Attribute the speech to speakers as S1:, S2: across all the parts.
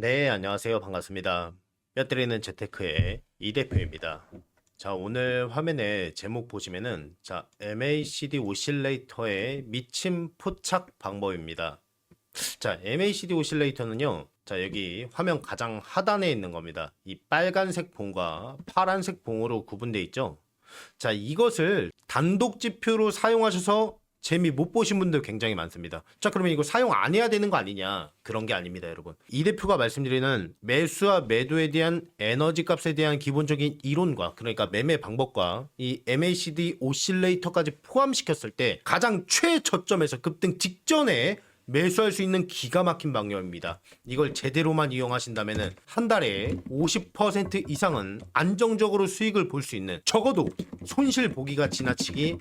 S1: 네, 안녕하세요. 반갑습니다. 뼈때리는 재테크의 이 대표입니다. 자, 오늘 화면에 제목 보시면은 MACD 오실레이터의 미침 포착 방법입니다. 자, MACD 오실레이터는요. 자, 여기 화면 가장 하단에 있는 겁니다. 이 빨간색 봉과 파란색 봉으로 구분되어 있죠. 자, 이것을 단독 지표로 사용하셔서 재미 못 보신 분들 굉장히 많습니다. 자, 그러면 이거 사용 안 해야 되는 거 아니냐? 그런 게 아닙니다, 여러분. 이 대표가 말씀드리는 매수와 매도에 대한 에너지 값에 대한 기본적인 이론과, 그러니까 매매 방법과 이 MACD 오실레이터까지 포함시켰을 때 가장 최저점에서 급등 직전에 매수할 수 있는 기가 막힌 방법입니다. 이걸 제대로만 이용하신다면 한 달에 50% 이상은 안정적으로 수익을 볼 수 있는, 적어도 손실 보기가 지나치기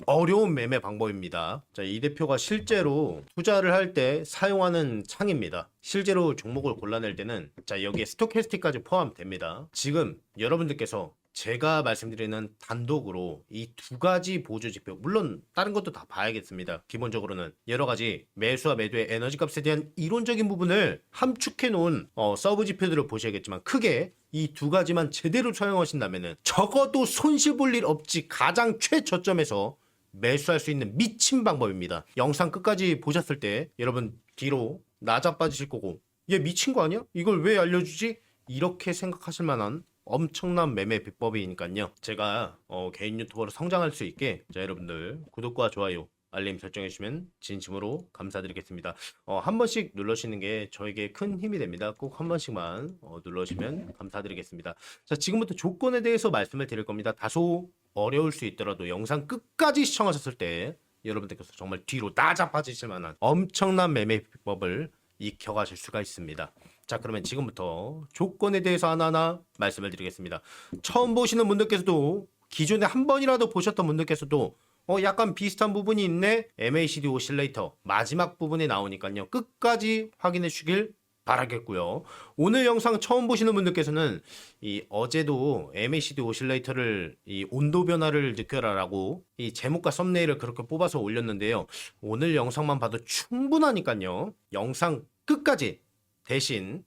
S1: 어려운 매매 방법입니다. 자, 이 대표가 실제로 투자를 할 때 사용하는 창입니다. 실제로 종목을 골라낼 때는 여기에 스토캐스틱까지 포함됩니다. 지금 여러분들께서 제가 말씀드리는 단독으로 이 두 가지 보조 지표, 물론 다른 것도 다 봐야겠습니다. 기본적으로는 여러 가지 매수와 매도의 에너지 값에 대한 이론적인 부분을 함축해 놓은 서브 지표들을 보셔야겠지만, 크게 이 두 가지만 제대로 사용하신다면 적어도 손실 볼 일 없이 가장 최저점에서 매수할 수 있는 미친 방법입니다. 영상 끝까지 보셨을 때 여러분 뒤로 나자빠지실 거고, 얘 미친 거 아니야? 이걸 왜 알려주지? 이렇게 생각하실 만한 엄청난 매매 비법이니까요. 제가 개인 유튜버로 성장할 수 있게 여러분들 구독과 좋아요, 알림 설정해 주시면 진심으로 감사드리겠습니다. 한 번씩 눌러주시는 게 저에게 큰 힘이 됩니다. 꼭 한 번씩만 눌러주시면 감사드리겠습니다. 자, 지금부터 조건에 대해서 말씀을 드릴 겁니다. 다소 어려울 수 있더라도 영상 끝까지 시청하셨을 때 여러분들께서 정말 뒤로 나자빠지실 만한 엄청난 매매 비법을 익혀가실 수가 있습니다. 자, 그러면 지금부터 조건에 대해서 하나하나 말씀을 드리겠습니다. 처음 보시는 분들께서도, 기존에 한 번이라도 보셨던 분들께서도 약간 비슷한 부분이 있네, MACD 오실레이터 마지막 부분에 나오니까요, 끝까지 확인해 주길 바라겠고요. 오늘 영상 처음 보시는 분들께서는 이 어제도 MACD 오실레이터를 이 온도 변화를 느껴라라고 이 제목과 썸네일을 그렇게 뽑아서 올렸는데요. 오늘 영상만 봐도 충분하니까요, 영상 끝까지 대신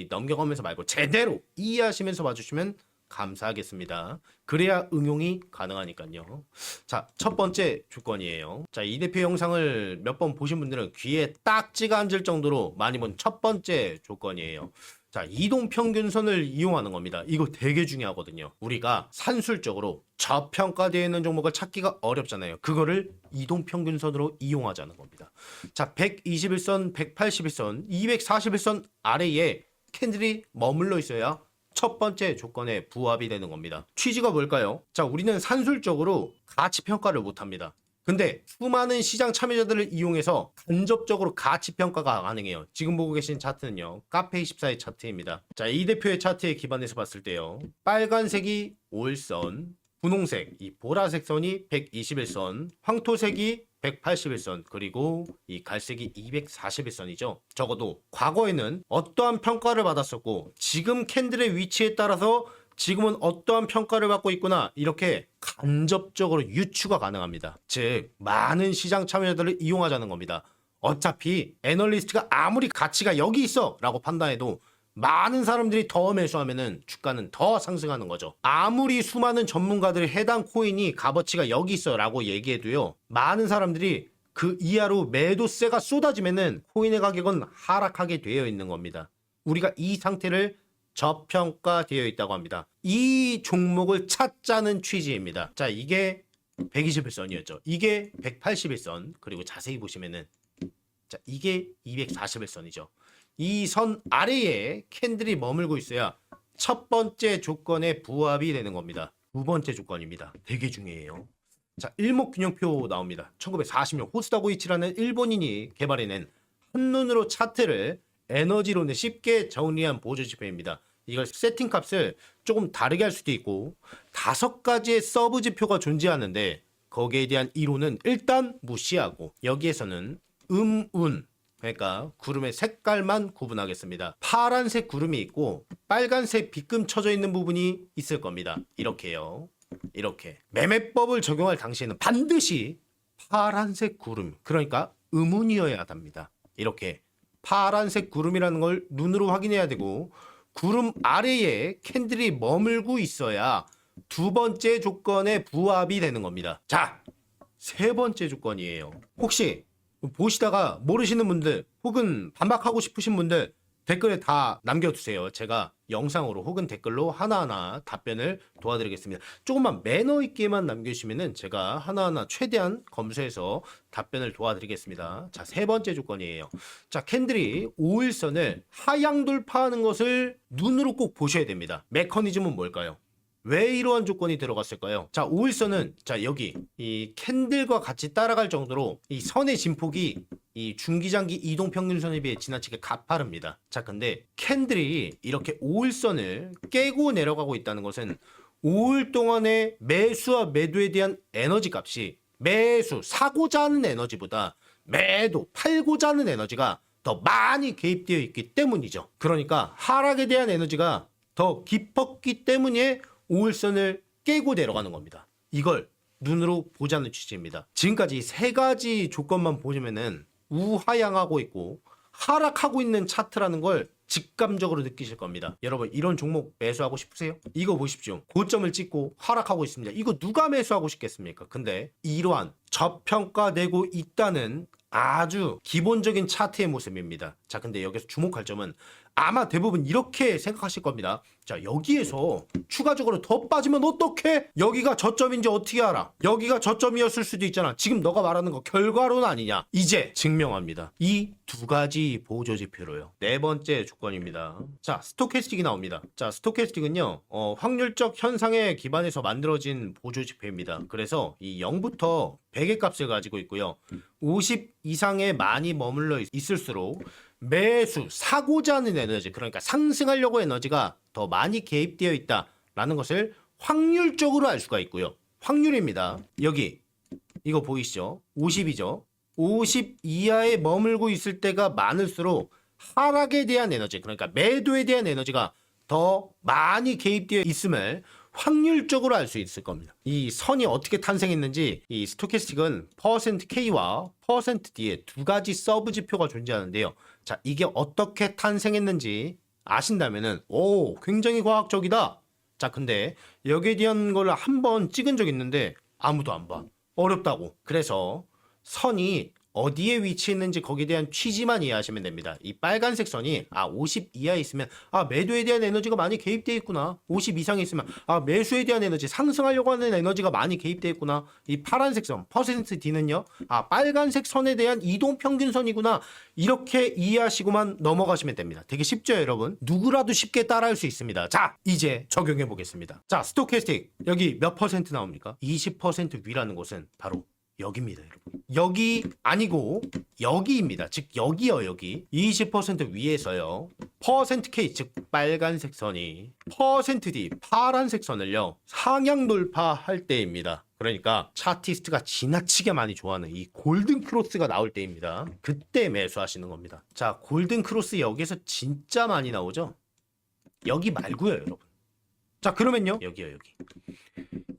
S1: 넘겨가면서 말고 제대로 이해하시면서 봐주시면 감사하겠습니다. 그래야 응용이 가능하니까요. 자, 첫 번째 조건이에요. 자, 이 대표 영상을 몇 번 보신 분들은 귀에 딱지가 앉을 정도로 많이 본 첫 번째 조건이에요. 자, 이동평균선을 이용하는 겁니다. 이거 되게 중요하거든요. 우리가 산술적으로 저평가되어 있는 종목을 찾기가 어렵잖아요. 그거를 이동평균선으로 이용하자는 겁니다. 자, 121선, 181선, 241선 아래에 캔들이 머물러 있어야 첫 번째 조건에 부합이 되는 겁니다. 취지가 뭘까요? 자, 우리는 산술적으로 가치 평가를 못 합니다. 근데 수많은 시장 참여자들을 이용해서 간접적으로 가치 평가가 가능해요. 지금 보고 계신 차트는요, 카페24의 차트입니다. 자, 이 대표의 차트에 기반해서 봤을 때요, 빨간색이 5일선, 분홍색, 이 보라색 선이 121선, 황토색이 181선, 그리고 이 갈색이 241선이죠. 적어도 과거에는 어떠한 평가를 받았었고, 지금 캔들의 위치에 따라서 지금은 어떠한 평가를 받고 있구나, 이렇게 간접적으로 유추가 가능합니다. 즉, 많은 시장 참여자들을 이용하자는 겁니다. 어차피 애널리스트가 아무리 가치가 여기 있어 라고 판단해도 많은 사람들이 더 매수하면은 주가는 더 상승하는 거죠. 아무리 수많은 전문가들이 해당 코인이 값어치가 여기 있어 라고 얘기해도요, 많은 사람들이 그 이하로 매도세가 쏟아지면은 코인의 가격은 하락하게 되어 있는 겁니다. 우리가 이 상태를 저평가되어 있다고 합니다. 이 종목을 찾자는 취지입니다. 자, 이게 121선이었죠. 이게 181선, 그리고 자세히 보시면은 자, 이게 241선이죠. 이 선 아래에 캔들이 머물고 있어야 첫 번째 조건에 부합이 되는 겁니다. 두 번째 조건입니다. 되게 중요해요. 자, 일목균형표 나옵니다. 1940년 호스다 고이치라는 일본인이 개발해낸 한눈으로 차트를 에너지론에 쉽게 정리한 보조 지표입니다. 이걸 세팅 값을 조금 다르게 할 수도 있고, 5가지의 서브 지표가 존재하는데 거기에 대한 이론은 일단 무시하고, 여기에서는 운, 그러니까 구름의 색깔만 구분하겠습니다. 파란색 구름이 있고 빨간색 빗금 쳐져 있는 부분이 있을 겁니다. 이렇게요. 이렇게 매매법을 적용할 당시에는 반드시 파란색 구름, 그러니까 음운이어야 합니다. 이렇게 파란색 구름이라는 걸 눈으로 확인해야 되고 구름 아래에 캔들이 머물고 있어야 두 번째 조건에 부합이 되는 겁니다. 자, 세 번째 조건이에요. 혹시 보시다가 모르시는 분들 혹은 반박하고 싶으신 분들 댓글에 다 남겨주세요. 제가 영상으로 혹은 댓글로 하나하나 답변을 도와드리겠습니다. 조금만 매너 있게만 남겨주시면은 제가 하나하나 최대한 검수해서 답변을 도와드리겠습니다. 자, 세 번째 조건이에요. 자, 캔들이 5일선을 하향 돌파하는 것을 눈으로 꼭 보셔야 됩니다. 메커니즘은 뭘까요? 왜 이러한 조건이 들어갔을까요? 자, 5일선은 자, 여기 이 캔들과 같이 따라갈 정도로 이 선의 진폭이 이 중기장기 이동평균선에 비해 지나치게 가파릅니다. 자, 근데 캔들이 이렇게 5일선을 깨고 내려가고 있다는 것은 5일 동안의 매수와 매도에 대한 에너지 값이 매수, 사고자 하는 에너지보다 매도, 팔고자 하는 에너지가 더 많이 개입되어 있기 때문이죠. 그러니까 하락에 대한 에너지가 더 깊었기 때문에 5일선을 깨고 내려가는 겁니다. 이걸 눈으로 보자는 취지입니다. 지금까지 세 가지 조건만 보시면은 우하향하고 있고 하락하고 있는 차트라는 걸 직감적으로 느끼실 겁니다. 여러분, 이런 종목 매수하고 싶으세요? 이거 보십시오. 고점을 찍고 하락하고 있습니다. 이거 누가 매수하고 싶겠습니까? 근데 이러한 저평가되고 있다는 아주 기본적인 차트의 모습입니다. 자, 근데 여기서 주목할 점은 아마 대부분 이렇게 생각하실 겁니다. 자, 여기에서 추가적으로 더 빠지면 어떡해? 여기가 저점인지 어떻게 알아? 여기가 저점이었을 수도 있잖아. 지금 너가 말하는 거 결과론 아니냐? 이제 증명합니다. 이 두 가지 보조 지표로요. 네 번째 조건입니다. 자, 스토캐스틱이 나옵니다. 자, 스토캐스틱은요, 확률적 현상에 기반해서 만들어진 보조 지표입니다. 그래서 이 0부터 100의 값을 가지고 있고요. 50 이상에 많이 머물러 있을수록 매수, 사고자 하는 에너지, 그러니까 상승하려고 에너지가 더 많이 개입되어 있다라는 것을 확률적으로 알 수가 있고요. 확률입니다. 여기 이거 보이시죠? 50이죠. 50 이하에 머물고 있을 때가 많을수록 하락에 대한 에너지, 그러니까 매도에 대한 에너지가 더 많이 개입되어 있음을 확률적으로 알 수 있을 겁니다. 이 선이 어떻게 탄생했는지 이 스토캐스틱은 %K와 %D의 두 가지 서브 지표가 존재하는데요. 자, 이게 어떻게 탄생했는지 아신다면은 굉장히 과학적이다. 자, 근데 여기에 대한 걸 한번 찍은 적 있는데 아무도 안 봐. 어렵다고. 그래서 선이 어디에 위치했는지 거기에 대한 취지만 이해하시면 됩니다. 이 빨간색 선이 50 이하에 있으면 매도에 대한 에너지가 많이 개입되어 있구나. 50 이상에 있으면 매수에 대한 에너지, 상승하려고 하는 에너지가 많이 개입되어 있구나. 이 파란색 선 %D는요. 빨간색 선에 대한 이동평균선이구나. 이렇게 이해하시고만 넘어가시면 됩니다. 되게 쉽죠, 여러분? 누구라도 쉽게 따라할 수 있습니다. 자, 이제 적용해 보겠습니다. 자, 스토캐스틱 여기 몇 % 나옵니까? 20% 위라는 곳은 바로 여기입니다, 여러분. 여기 아니고 여기입니다. 즉 여기요, 여기 20% 위에서요. %K 즉 빨간색 선이 %D 파란색 선을요 상향 돌파할 때입니다. 그러니까 차티스트가 지나치게 많이 좋아하는 이 골든 크로스가 나올 때입니다. 그때 매수하시는 겁니다. 자, 골든 크로스 여기서 진짜 많이 나오죠? 여기 말고요, 여러분. 자, 그러면요, 여기요, 여기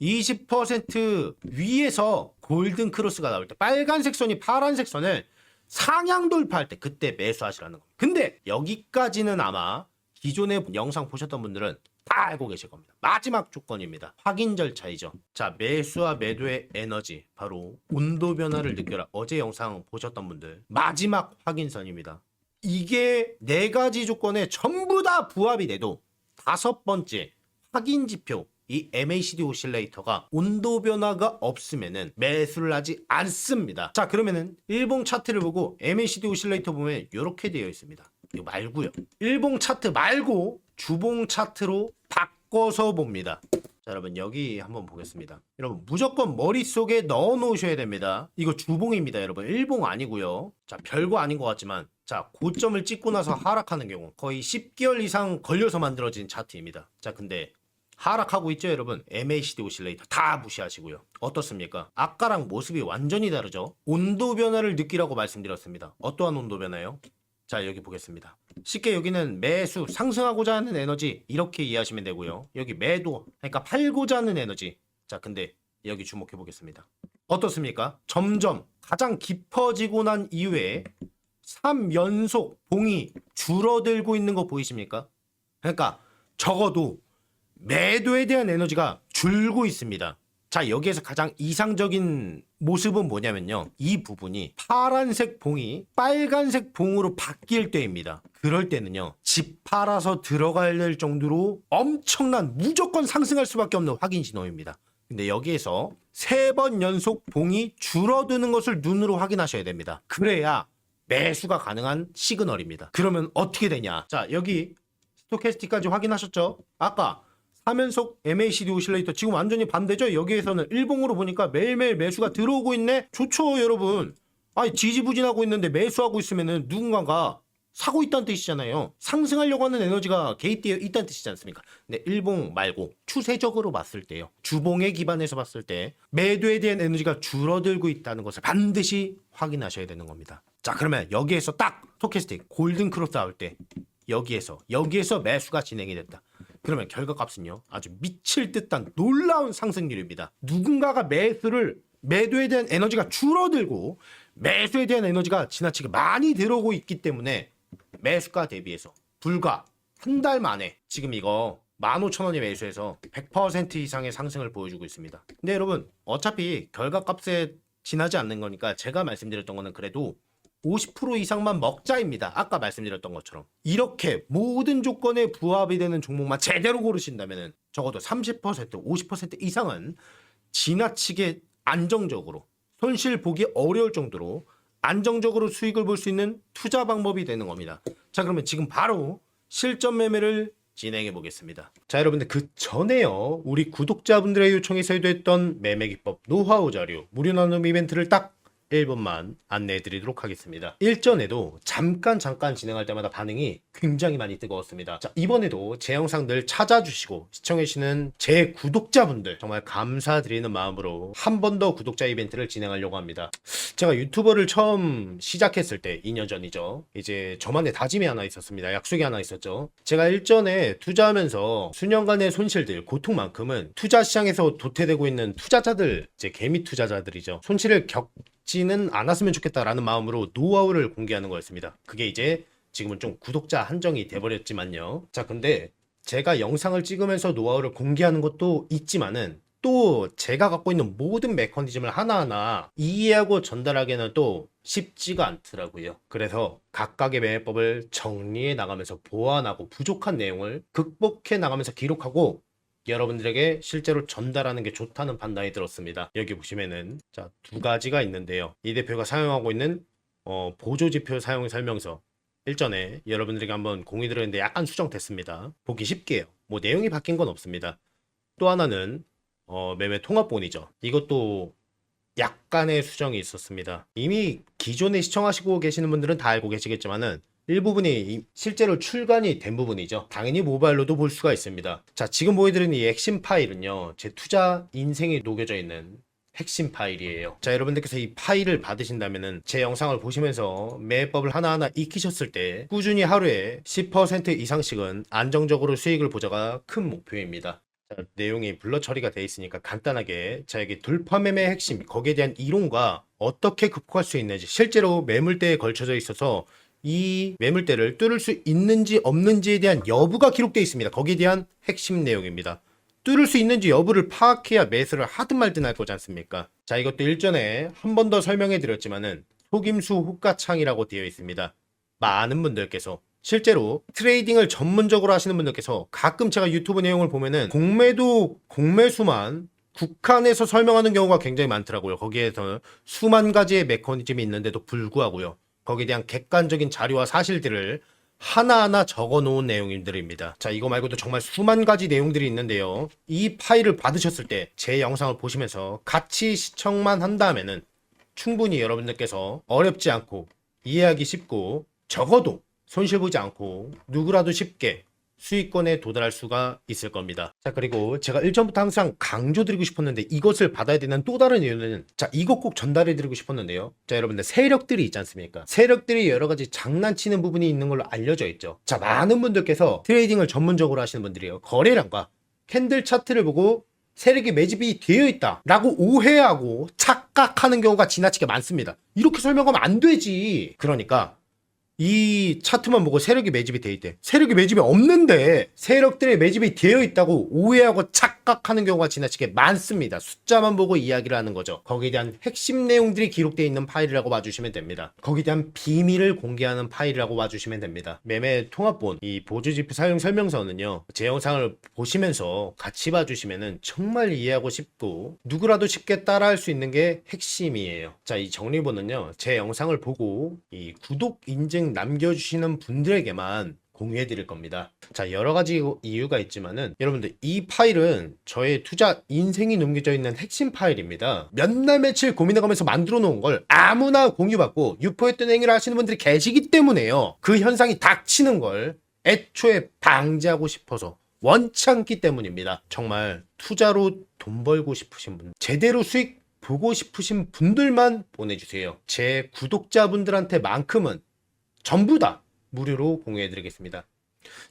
S1: 20% 위에서 골든 크로스가 나올 때 빨간색 선이 파란색 선을 상향 돌파할 때 그때 매수하시라는 겁니다. 근데 여기까지는 아마 기존의 영상 보셨던 분들은 다 알고 계실 겁니다. 마지막 조건입니다. 확인 절차이죠. 자, 매수와 매도의 에너지, 바로 온도 변화를 느껴라. 어제 영상 보셨던 분들 마지막 확인선입니다. 이게 네 가지 조건에 전부 다 부합이 돼도 다섯 번째 확인 지표, 이 MACD 오실레이터가 온도 변화가 없으면은 매수를 하지 않습니다. 자, 그러면은 일봉 차트를 보고 MACD 오실레이터 보면 이렇게 되어 있습니다. 이거 말고요. 일봉 차트 말고 주봉 차트로 바꿔서 봅니다. 자, 여러분 여기 한번 보겠습니다. 여러분 무조건 머릿속에 넣어 놓으셔야 됩니다. 이거 주봉입니다, 여러분. 일봉 아니고요. 자, 별거 아닌 것 같지만 자, 고점을 찍고 나서 하락하는 경우 거의 10개월 이상 걸려서 만들어진 차트입니다. 자, 근데 하락하고 있죠, 여러분. MACD 오실레이터 다 무시하시고요. 어떻습니까? 아까랑 모습이 완전히 다르죠. 온도 변화를 느끼라고 말씀드렸습니다. 어떠한 온도 변화요? 자, 여기 보겠습니다. 쉽게 여기는 매수, 상승하고자 하는 에너지 이렇게 이해하시면 되고요. 여기 매도, 그러니까 팔고자 하는 에너지. 자, 근데 여기 주목해 보겠습니다. 어떻습니까? 점점 가장 깊어지고 난 이후에 3연속 봉이 줄어들고 있는 거 보이십니까? 그러니까 적어도 매도에 대한 에너지가 줄고 있습니다. 자, 여기에서 가장 이상적인 모습은 뭐냐면요. 이 부분이 파란색 봉이 빨간색 봉으로 바뀔 때입니다. 그럴 때는요. 집 팔아서 들어갈 정도로 엄청난 무조건 상승할 수밖에 없는 확인 신호입니다. 근데 여기에서 3번 연속 봉이 줄어드는 것을 눈으로 확인하셔야 됩니다. 그래야 매수가 가능한 시그널입니다. 그러면 어떻게 되냐? 자, 여기 스토캐스틱까지 확인하셨죠? 아까 3연속 MACD 오실레이터 지금 완전히 반대죠? 여기에서는 일봉으로 보니까 매일매일 매수가 들어오고 있네? 좋죠, 여러분. 아니, 지지부진하고 있는데 매수하고 있으면은 누군가가 사고 있다는 뜻이잖아요. 상승하려고 하는 에너지가 개입되어 있다는 뜻이지 않습니까? 근데 일봉 말고 추세적으로 봤을 때요. 주봉에 기반해서 봤을 때 매도에 대한 에너지가 줄어들고 있다는 것을 반드시 확인하셔야 되는 겁니다. 자, 그러면 여기에서 딱 스토캐스틱 골든 크로스 나올 때 여기에서 매수가 진행이 됐다. 그러면 결과값은요. 아주 미칠 듯한 놀라운 상승률입니다. 누군가가 매도에 대한 에너지가 줄어들고 매수에 대한 에너지가 지나치게 많이 들어오고 있기 때문에 매수가 대비해서 불과 한 달 만에 지금 이거 15,000원에 매수해서 100% 이상의 상승을 보여주고 있습니다. 근데 여러분 어차피 결과값에 지나지 않는 거니까 제가 말씀드렸던 거는 그래도 50% 이상만 먹자입니다. 아까 말씀드렸던 것처럼 이렇게 모든 조건에 부합이 되는 종목만 제대로 고르신다면 적어도 30%, 50% 이상은 지나치게 안정적으로 손실 보기 어려울 정도로 안정적으로 수익을 볼 수 있는 투자 방법이 되는 겁니다. 자, 그러면 지금 바로 실전 매매를 진행해 보겠습니다. 자, 여러분들 그 전에요. 우리 구독자분들의 요청에서 해도했던 매매 기법 노하우 자료 무료 나눔 이벤트를 딱 1분만 안내해 드리도록 하겠습니다. 일전에도 잠깐 진행할 때마다 반응이 굉장히 많이 뜨거웠습니다. 자, 이번에도 제 영상 늘 찾아주시고 시청해주시는 제 구독자분들 정말 감사드리는 마음으로 한 번 더 구독자 이벤트를 진행하려고 합니다. 제가 유튜버를 처음 시작했을 때 2년 전이죠. 이제 저만의 다짐이 하나 있었습니다. 약속이 하나 있었죠. 제가 일전에 투자하면서 수년간의 손실들 고통만큼은 투자 시장에서 도태되고 있는 투자자들, 이제 개미 투자자들이죠. 손실을 겪지는 않았으면 좋겠다라는 마음으로 노하우를 공개하는 거였습니다. 그게 이제 지금은 좀 구독자 한정이 돼버렸지만요. 자, 근데 제가 영상을 찍으면서 노하우를 공개하는 것도 있지만은 또 제가 갖고 있는 모든 메커니즘을 하나하나 이해하고 전달하기에는 또 쉽지가 않더라고요. 그래서 각각의 매매법을 정리해 나가면서 보완하고 부족한 내용을 극복해 나가면서 기록하고 여러분들에게 실제로 전달하는 게 좋다는 판단이 들었습니다. 여기 보시면은 자, 2가지가 있는데요. 이 대표가 사용하고 있는 보조지표 사용 설명서 일전에 여러분들에게 한번 공유 드렸는데 약간 수정됐습니다. 보기 쉽게요. 뭐 내용이 바뀐 건 없습니다. 또 하나는 매매 통합본이죠. 이것도 약간의 수정이 있었습니다. 이미 기존에 시청하시고 계시는 분들은 다 알고 계시겠지만은 일부분이 실제로 출간이 된 부분이죠. 당연히 모바일로도 볼 수가 있습니다. 자, 지금 보여드리는 이 핵심 파일은요. 제 투자 인생이 녹여져 있는 핵심 파일이에요. 자, 여러분들께서 이 파일을 받으신다면은 제 영상을 보시면서 매매법을 하나하나 익히셨을 때 꾸준히 하루에 10% 이상씩은 안정적으로 수익을 보자가 큰 목표입니다. 자, 내용이 블러 처리가 되어 있으니까 간단하게 자, 여기 돌파 매매의 핵심, 거기에 대한 이론과 어떻게 극복할 수 있는지, 실제로 매물대에 걸쳐져 있어서 이 매물대를 뚫을 수 있는지 없는지에 대한 여부가 기록되어 있습니다. 거기에 대한 핵심 내용입니다. 뚫을 수 있는지 여부를 파악해야 매수를 하든 말든 할 거지 않습니까? 자, 이것도 일전에 한 번 더 설명해 드렸지만은 속임수 호가창이라고 되어 있습니다. 많은 분들께서 실제로 트레이딩을 전문적으로 하시는 분들께서 가끔 제가 유튜브 내용을 보면은 공매수만 국한해서 설명하는 경우가 굉장히 많더라고요. 거기에서 수만 가지의 메커니즘이 있는데도 불구하고요. 거기에 대한 객관적인 자료와 사실들을 하나하나 적어 놓은 내용들입니다. 자, 이거 말고도 정말 수만 가지 내용들이 있는데요. 이 파일을 받으셨을 때 제 영상을 보시면서 같이 시청만 한다면은 충분히 여러분들께서 어렵지 않고 이해하기 쉽고 적어도 손실 보지 않고 누구라도 쉽게 수익권에 도달할 수가 있을 겁니다. 자, 그리고 제가 일전부터 항상 강조드리고 싶었는데 이것을 받아야 되는 또 다른 이유는 자, 이것 꼭 전달해드리고 싶었는데요. 자, 여러분들 세력들이 있지 않습니까? 세력들이 여러 가지 장난치는 부분이 있는 걸로 알려져 있죠. 자, 많은 분들께서 트레이딩을 전문적으로 하시는 분들이에요. 거래량과 캔들 차트를 보고 세력이 매집이 되어 있다 라고 오해하고 착각하는 경우가 지나치게 많습니다. 이렇게 설명하면 안 되지. 그러니까 이 차트만 보고 세력이 매집이 돼 있대. 세력이 매집이 없는데 세력들의 매집이 되어 있다고 오해하고 착각하는 경우가 지나치게 많습니다. 숫자만 보고 이야기를 하는 거죠. 거기에 대한 핵심 내용들이 기록되어 있는 파일이라고 봐주시면 됩니다. 거기에 대한 비밀을 공개하는 파일이라고 봐주시면 됩니다. 매매 통합본 이 보조지표 사용 설명서는요, 제 영상을 보시면서 같이 봐주시면은 정말 이해하고 쉽고 누구라도 쉽게 따라할 수 있는 게 핵심이에요. 자, 이 정리본은요, 제 영상을 보고 이 구독 인증 남겨주시는 분들에게만 공유해 드릴 겁니다. 자, 여러 가지 이유가 있지만은 여러분들, 이 파일은 저의 투자 인생이 녹여져 있는 핵심 파일입니다. 몇 날 며칠 고민해가면서 만들어 놓은 걸 아무나 공유받고 유포했던 행위를 하시는 분들이 계시기 때문에요. 그 현상이 닥치는 걸 애초에 방지하고 싶어서 원치 않기 때문입니다. 정말 투자로 돈 벌고 싶으신 분, 제대로 수익 보고 싶으신 분들만 보내주세요. 제 구독자분들한테만큼은 전부 다 무료로 공유해드리겠습니다.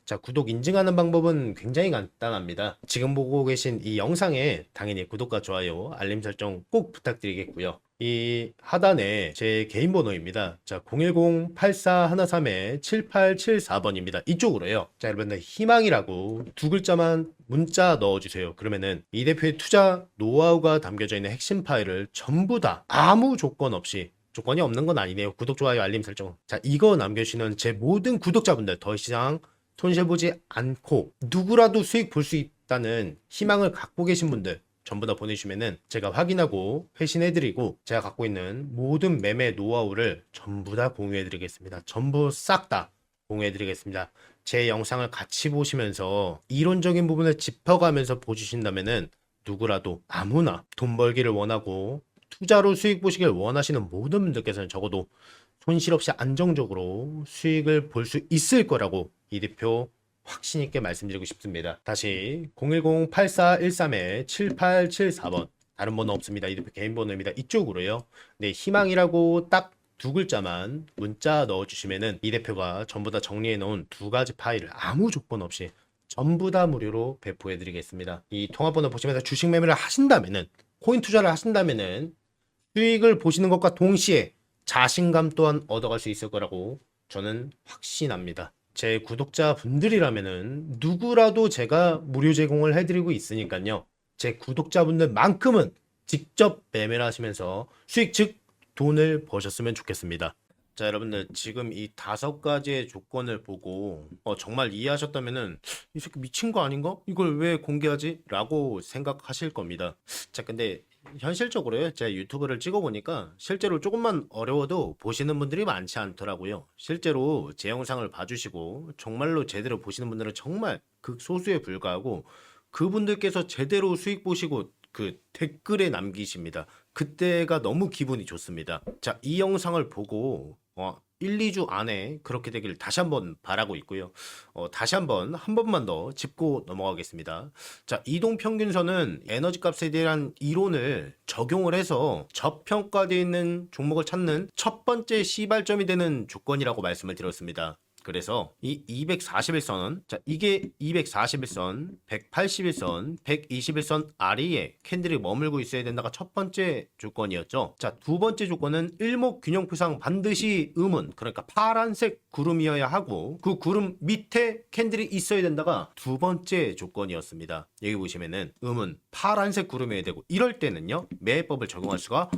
S1: 자, 구독 인증하는 방법은 굉장히 간단합니다. 지금 보고 계신 이 영상에 당연히 구독과 좋아요, 알림 설정 꼭 부탁드리겠고요. 이 하단에 제 개인 번호입니다. 자, 010-8413-7874번입니다. 이쪽으로요. 자, 여러분들 희망이라고 두 글자만 문자 넣어주세요. 그러면은 이 대표의 투자 노하우가 담겨져 있는 핵심 파일을 전부 다 아무 조건 없이, 조건이 없는 건 아니네요. 구독, 좋아요, 알림 설정. 자, 이거 남겨주시는 제 모든 구독자분들, 더 이상 손실보지 않고 누구라도 수익 볼 수 있다는 희망을 갖고 계신 분들 전부 다 보내주시면은 제가 확인하고 회신해드리고 제가 갖고 있는 모든 매매 노하우를 전부 다 공유해드리겠습니다. 전부 싹 다 공유해드리겠습니다. 제 영상을 같이 보시면서 이론적인 부분을 짚어가면서 보주신다면은 누구라도 아무나 돈 벌기를 원하고 투자로 수익 보시길 원하시는 모든 분들께서는 적어도 손실 없이 안정적으로 수익을 볼 수 있을 거라고 이 대표 확신 있게 말씀드리고 싶습니다. 다시 010-8413-7874번, 다른 번호 없습니다. 이 대표 개인 번호입니다. 이쪽으로요. 네, 희망이라고 딱 두 글자만 문자 넣어주시면은 이 대표가 전부 다 정리해 놓은 두 가지 파일을 아무 조건 없이 전부 다 무료로 배포해 드리겠습니다. 이 통화번호 보시면서 주식 매매를 하신다면은, 코인 투자를 하신다면은 수익을 보시는 것과 동시에 자신감 또한 얻어갈 수 있을 거라고 저는 확신합니다. 제 구독자분들이라면은 누구라도 제가 무료 제공을 해드리고 있으니까요. 제 구독자분들만큼은 직접 매매를 하시면서 수익, 즉 돈을 버셨으면 좋겠습니다. 자, 여러분들, 지금 이 5가지의 조건을 보고 정말 이해하셨다면은 이 새끼 미친 거 아닌가? 이걸 왜 공개하지? 라고 생각하실 겁니다. 자, 근데 현실적으로요, 제가 유튜브를 찍어보니까 실제로 조금만 어려워도 보시는 분들이 많지 않더라고요. 실제로 제 영상을 봐주시고 정말로 제대로 보시는 분들은 정말 극소수에 불과하고, 그분들께서 제대로 수익 보시고 그 댓글에 남기십니다. 그때가 너무 기분이 좋습니다. 자, 이 영상을 보고 1, 2주 안에 그렇게 되길 다시 한번 바라고 있고요. 다시 한 번만 더 짚고 넘어가겠습니다. 자, 이동평균선은 에너지 값에 대한 이론을 적용을 해서 저평가되어 있는 종목을 찾는 첫 번째 시발점이 되는 조건이라고 말씀을 드렸습니다. 그래서 이 241선, 자, 이게 241선, 181선, 121선 아래에 캔들이 머물고 있어야 된다가 첫 번째 조건이었죠. 자, 두 번째 조건은 일목균형표상 반드시 음운, 그러니까 파란색 구름이어야 하고 그 구름 밑에 캔들이 있어야 된다가 두 번째 조건이었습니다. 여기 보시면은 음운, 파란색 구름이어야 되고, 이럴 때는요, 매매법을 적용할 수가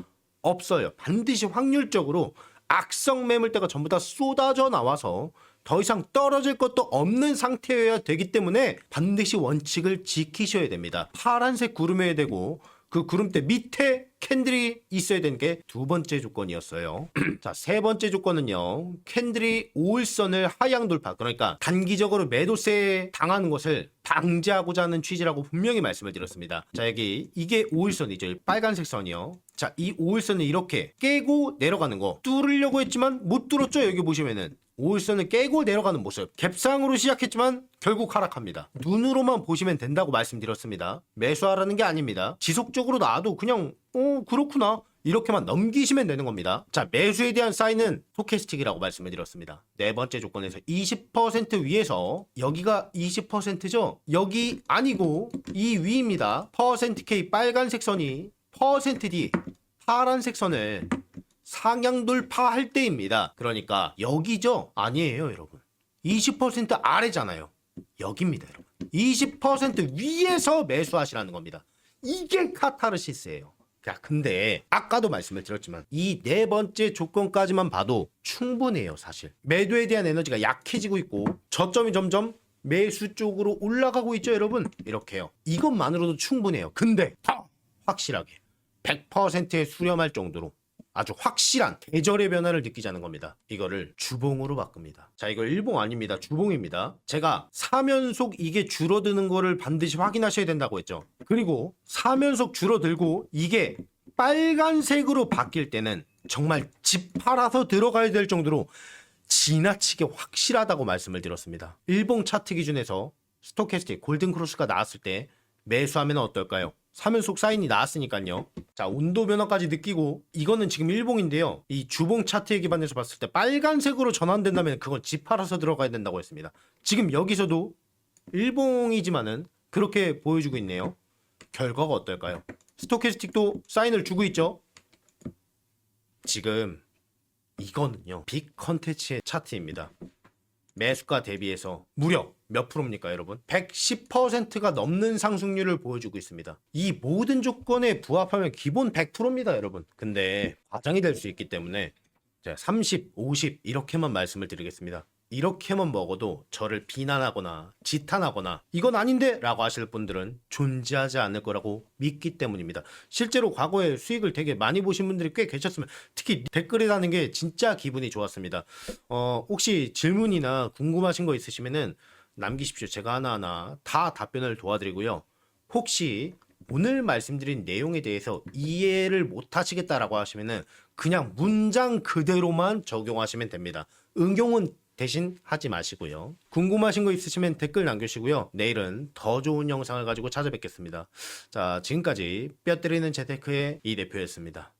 S1: 없어요. 반드시 확률적으로 악성 매물대가 전부 다 쏟아져 나와서 더 이상 떨어질 것도 없는 상태여야 되기 때문에 반드시 원칙을 지키셔야 됩니다. 파란색 구름이어야 되고 그 구름대 밑에 캔들이 있어야 되는 게 두 번째 조건이었어요. 자, 세 번째 조건은요, 캔들이 5일선을 하향 돌파, 그러니까 단기적으로 매도세에 당하는 것을 방지하고자 하는 취지라고 분명히 말씀을 드렸습니다. 자, 여기 이게 5일선이죠. 빨간색 선이요. 자, 이 5일선을 이렇게 깨고 내려가는 거 뚫으려고 했지만 못 뚫었죠. 여기 보시면은 5일선을 깨고 내려가는 모습, 갭상으로 시작했지만 결국 하락합니다. 눈으로만 보시면 된다고 말씀드렸습니다. 매수하라는 게 아닙니다. 지속적으로 나와도 그냥 그렇구나 이렇게만 넘기시면 되는 겁니다. 자, 매수에 대한 사인은 스토캐스틱이라고 말씀을 드렸습니다. 네 번째 조건에서 20% 위에서, 여기가 20%죠? 여기 아니고 이 위입니다. %K 빨간색 선이 %D 파란색 선을 상향 돌파할 때입니다. 그러니까 여기죠? 아니에요, 여러분. 20% 아래잖아요. 여기입니다, 여러분. 20% 위에서 매수하시라는 겁니다. 이게 카타르시스예요. 자, 근데 아까도 말씀을 드렸지만 이 네 번째 조건까지만 봐도 충분해요, 사실. 매도에 대한 에너지가 약해지고 있고 저점이 점점 매수 쪽으로 올라가고 있죠, 여러분. 이렇게요. 이것만으로도 충분해요. 근데 더 확실하게 100%에 수렴할 정도로 아주 확실한 계절의 변화를 느끼자는 겁니다. 이거를 주봉으로 바꿉니다. 자, 이거 일봉 아닙니다. 주봉입니다. 제가 사면속 이게 줄어드는 거를 반드시 확인하셔야 된다고 했죠. 그리고 사면속 줄어들고 이게 빨간색으로 바뀔 때는 정말 집 팔아서 들어가야 될 정도로 지나치게 확실하다고 말씀을 드렸습니다. 일봉 차트 기준에서 스토캐스틱 골든크로스가 나왔을 때 매수하면 어떨까요? 사면속 사인이 나왔으니까요. 자, 온도 변화까지 느끼고 이거는 지금 일봉인데요. 이 주봉 차트에 기반해서 봤을 때 빨간색으로 전환된다면 그건 집 팔아서 들어가야 된다고 했습니다. 지금 여기서도 일봉이지만은 그렇게 보여주고 있네요. 결과가 어떨까요? 스토캐스틱도 사인을 주고 있죠. 지금 이거는요, 빅 컨텐츠의 차트입니다. 매수가 대비해서 무려 몇 프로입니까, 여러분? 110%가 넘는 상승률을 보여주고 있습니다. 이 모든 조건에 부합하면 기본 100%입니다, 여러분. 근데 과장이 될 수 있기 때문에 제가 30, 50 이렇게만 말씀을 드리겠습니다. 이렇게만 먹어도 저를 비난하거나 지탄하거나 이건 아닌데 라고 하실 분들은 존재하지 않을 거라고 믿기 때문입니다. 실제로 과거에 수익을 되게 많이 보신 분들이 꽤 계셨으면 특히 댓글에 다는 게 진짜 기분이 좋았습니다. 혹시 질문이나 궁금하신 거 있으시면은 남기십시오. 제가 하나하나 다 답변을 도와드리고요. 혹시 오늘 말씀드린 내용에 대해서 이해를 못 하시겠다라고 하시면은 그냥 문장 그대로만 적용하시면 됩니다. 응용은 대신 하지 마시고요. 궁금하신 거 있으시면 댓글 남겨주시고요. 내일은 더 좋은 영상을 가지고 찾아뵙겠습니다. 자, 지금까지 뼈 때리는 재테크의 이 대표였습니다.